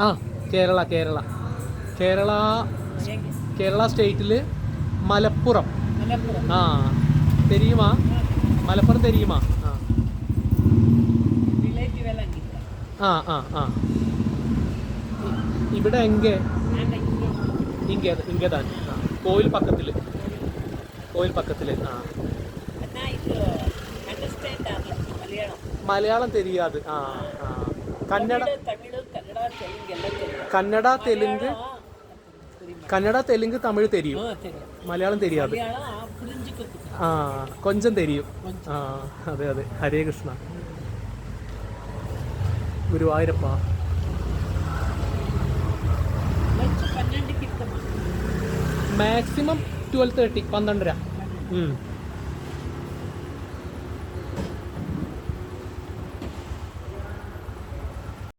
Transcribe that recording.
ആ കേരള കേരള കേരള കേരള സ്റ്റേറ്റിൽ മലപ്പുറം. ആ തെരിയുമാ? മലപ്പുറം തെരിയുമാ? ആ ആ ആ ഇവിടെ എങ്കെ ഇങ്കതാൻ. ആ കോയിൽ പക്കത്തിൽ. ആ മലയാളം തെരിയാത്. ആ ആ കന്നഡ കന്നഡ തെലുങ്ക് തമിഴ് തെരിയും, മലയാളം തെരിയാത്. ആ കൊഞ്ചം തെരിയും. ആ അതെ അതെ. ഹരേ കൃഷ്ണ. ഗുരുവായൂരപ്പ. മാക്സിമം 12:30 12:30.